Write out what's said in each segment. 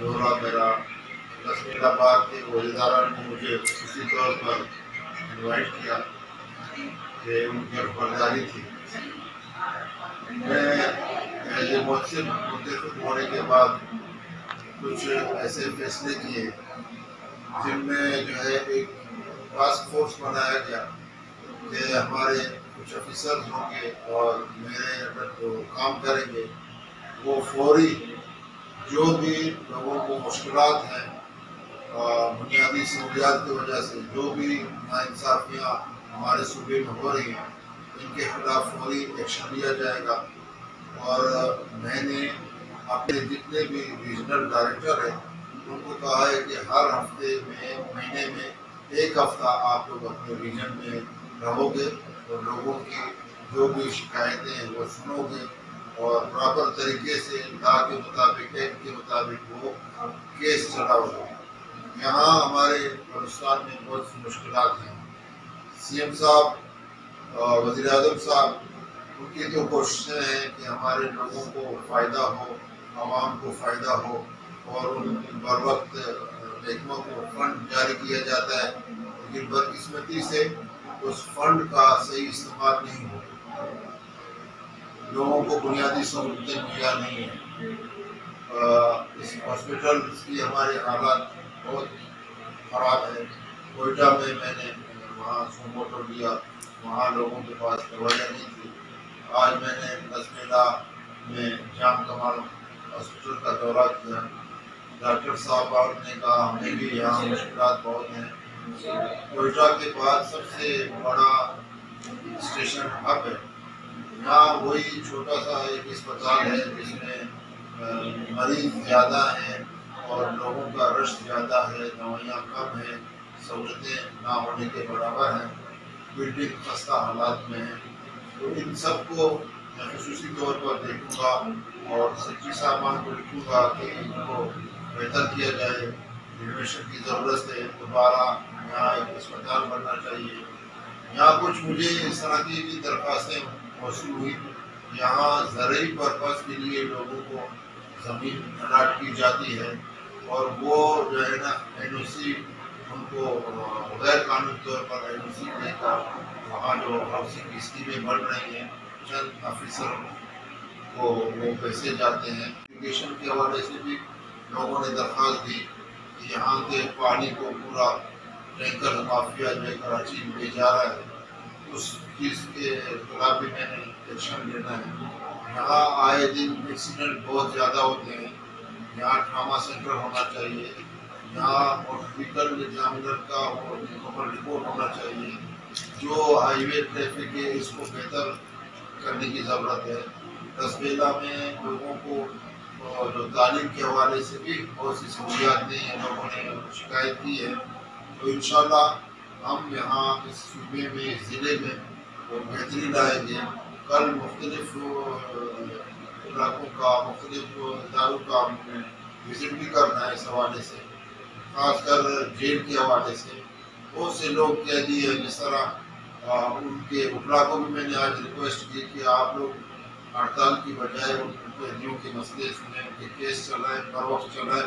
دورہ میرا تسمیل آباد کے وزیران نے مجھے خصوصی طور پر انوائٹ کیا کہ ان کی خبرداری تھی. میں ایز اے مؤثر منتخب ہونے کے بعد کچھ ایسے فیصلے کیے جن میں جو ہے ایک ٹاسک فورس بنایا گیا کہ ہمارے کچھ آفیسرز ہوں گے اور میرے اندر جو کام کریں گے وہ فوری جو بھی لوگوں کو مشکلات ہیں بنیادی سہولیات کی وجہ سے جو بھی ناانصافیاں ہمارے صوبے میں ہو رہی ہیں ان کے خلاف فوری ایکشن لیا جائے گا. اور میں نے اپنے جتنے بھی ریجنل ڈائریکٹر ہیں ان کو کہا ہے کہ ہر ہفتے میں مہینے میں ایک ہفتہ آپ لوگ اپنے ریجن میں رہو گے اور لوگوں کی جو بھی شکایتیں ہیں وہ سنو گے اور پراپر طریقے سے لا کے مطابق ایکٹ کے مطابق وہ کیس چلاؤ گے. یہاں ہمارے بلوچستان میں بہت سی مشکلات ہیں. سی ایم صاحب وزیر اعظم صاحب ان کی تو کوششیں ہیں کہ ہمارے لوگوں کو فائدہ ہو, عوام کو فائدہ ہو اور ان بر وقت محکموں کو فنڈ جاری کیا جاتا ہے, لیکن بدقسمتی سے اس فنڈ کا صحیح استعمال نہیں ہوتا. لوگوں کو بنیادی سہولتیں مہیا نہیں ہیں. اس ہاسپٹل کی ہمارے حالات بہت خراب ہے. کوئٹہ میں نے وہاں سوموٹو لیا, وہاں لوگوں کے پاس دوائیاں نہیں تھی. آج میں نے تسمیلہ میں جام کمال ہاسپٹل کا دورہ کیا. ڈاکٹر صاحب نے کہا ہمیں بھی یہاں مشکلات بہت ہیں. کوئٹہ کے بعد سب سے بڑا اسٹیشن ہب ہے. یہاں وہی چھوٹا سا ایک اسپتال ہے جس میں مریض زیادہ ہیں اور لوگوں کا رش زیادہ ہے, دوائیاں کم ہیں, سہولتیں نہ ہونے کے برابر ہیں, بلڈنگ خستہ حالات میں ہیں. تو ان سب کو میں خصوصی طور پر دیکھوں گا اور سچی صاحبان کو لکھوں گا کہ ان کو بہتر کیا جائے. رینوویشن کی ضرورت ہے. دوبارہ یہاں ایک اسپتال بننا چاہیے. یہاں کچھ مجھے اس طرح کی بھی درخواستیں موصول ہوئی. یہاں زرعی پرپز کے لیے لوگوں کو زمین الاٹ کی جاتی ہے اور وہ جو ہے نا این او سی ان کو غیر قانونی طور پر این او سی دے کر وہاں جو ہاؤسنگ کی اسکیمیں بڑھ رہی ہیں چند آفیسر کو وہ پیسے جاتے ہیں. ایجوکیشن کے حوالے سے بھی لوگوں نے درخواست دی کہ یہاں کے پانی کو پورا ٹینکر مافیا جو ہے کراچی لے جا رہا ہے, اس چیز کے خلاف بھی میں نے ایکشن لینا ہے. یہاں آئے دن ایکسیڈنٹ بہت زیادہ ہوتے ہیں. یہاں ٹراما سینٹر ہونا چاہیے. یہاں موٹر ایگزامینر کا مکمل رپورٹ ہونا چاہیے. جو ہائی وے ٹریفک ہے اس کو بہتر کرنے کی ضرورت ہے. تسمیلہ میں لوگوں کو جو تعلیم کے حوالے سے بھی بہت سی سہولیات نہیں ہیں, لوگوں نے شکایت کی ہے. تو انشاءاللہ ہم یہاں اس صوبے میں ضلع میں بہتری لائیں گے. کل مختلف علاقوں کا مختلف اداروں کا وزٹ بھی کرنا ہے اس حوالے سے, خاص کر جیل کے حوالے سے. بہت سے لوگ قیدی ہیں, جس طرح ان کے وکلا کو بھی میں نے آج ریکویسٹ کی کہ آپ لوگ ہڑتال کی بجائے ان قیدیوں کے مسئلے سنیں, ان کے کیس چلائیں, بر وقت چلائیں,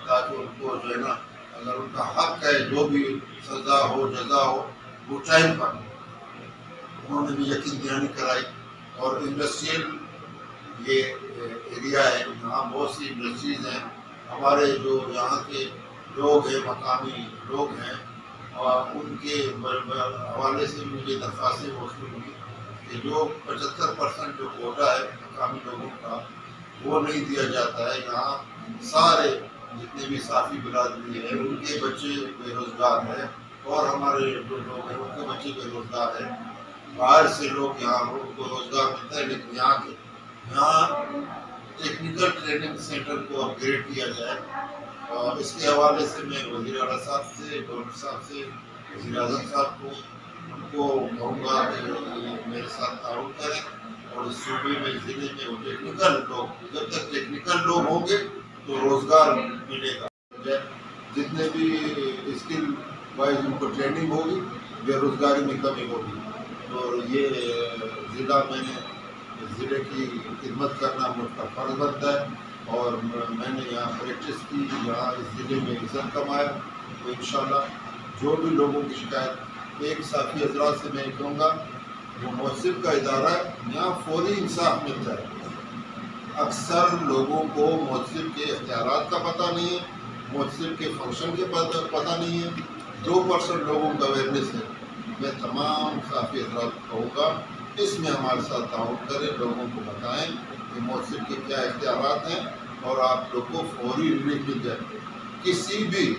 تاکہ ان کو جو ہے نا اگر ان کا حق ہے جو بھی سزا ہو جزا ہو وہ ٹائم پر. انہوں نے بھی یقین دہانی کرائی. اور انڈسٹریل یہ ایریا ہے, یہاں بہت سی انڈسٹریز ہیں. ہمارے جو یہاں کے لوگ ہیں, مقامی لوگ ہیں, ان کے حوالے سے بھی مجھے درخواستیں موصول ہوئی کہ جو 75% جو کوٹا ہے مقامی لوگوں کا وہ نہیں دیا جاتا ہے. یہاں سارے جتنے بھی صافی برادری ہیں ان کے بچے بے روزگار ہیں اور ہمارے جو لوگ ہیں ان کے بچے بے روزگار ہیں. باہر سے لوگ یہاں ان کو روزگار ملتا ہے, لیکن یہاں ٹیکنیکل ٹریننگ سینٹر کو اپ گریڈ کیا جائے. اس کے حوالے سے میں وزیر اعلیٰ صاحب سے, گورنر صاحب سے, وزیر اعظم صاحب کو ان کو کہوں گا کہ میرے ساتھ تعاون کریں اور اس صوبے میں ضلع میں وہ ٹیکنیکل لوگ, جب تک ٹیکنیکل لوگ ہوں گے تو روزگار ملے گا. جتنے بھی اسکل وائز ان کو ٹریننگ ہوگی بے روزگاری میں کمی ہوگی. اور یہ ضلع میں نے ضلع کی خدمت کرنا مجھ کا فرض بنتا ہے اور میں نے یہاں پر ایک جسٹس کی یہاں اس ضلع میں عزت کمائے، تو انشاءاللہ جو بھی لوگوں کی شکایت، ایک ساتھی حضرات سے میں کہوں گا وہ محسب کا ادارہ ہے، یہاں فوری انصاف ملتا ہے۔ اکثر لوگوں کو محسب کے اختیارات کا پتہ نہیں ہے، محسب کے فنکشن کے پتہ نہیں ہے، 2% لوگوں کا اویئرنیس ہے۔ میں تمام صحافی حضرات کو کہوں گا اس میں ہمارے ساتھ تعاون کریں، لوگوں کو بتائیں کہ محسب کے کیا اختیارات ہیں اور آپ لوگ کو فوری ریلیف مل جائے۔ کسی بھی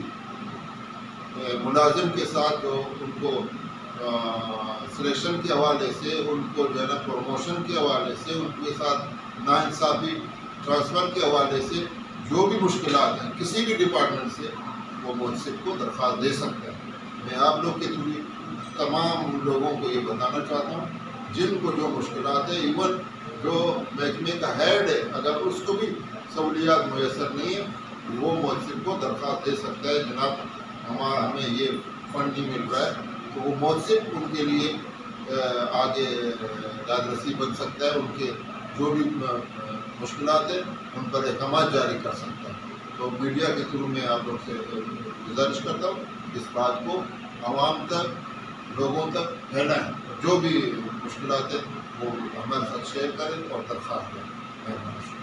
ملازم کے ساتھ جو ان کو سلیکشن کے حوالے سے، ان کو جو ہے نا پروموشن کے حوالے سے، ان کے ساتھ ناانصافی ٹرانسفر کے حوالے سے جو بھی مشکلات ہیں کسی بھی ڈپارٹمنٹ سے، وہ محسب کو درخواست دے سکتا ہے۔ میں آپ لوگ کے تھرو تمام لوگوں کو یہ بتانا چاہتا ہوں جن کو جو مشکلات ہیں، ایون جو محکمے کا ہیڈ ہے اگر اس کو بھی سہولیات میسر نہیں ہے، وہ محسب کو درخواست دے سکتا ہے، جناب ہمیں یہ فنڈ نہیں مل رہا ہے، تو وہ محسب ان کے لیے آگے دادرسی بن سکتا ہے، ان کے جو بھی مشکلات ہیں ان پر احکامات جاری کر سکتا ہے۔ تو میڈیا کے تھرو میں آپ لوگ سے گزارش کرتا ہوں اس بات کو عوام تک، لوگوں تک پھیلائیں، جو بھی مشکلات ہیں وہ ہمارے ساتھ شیئر کریں اور درخواست کریں۔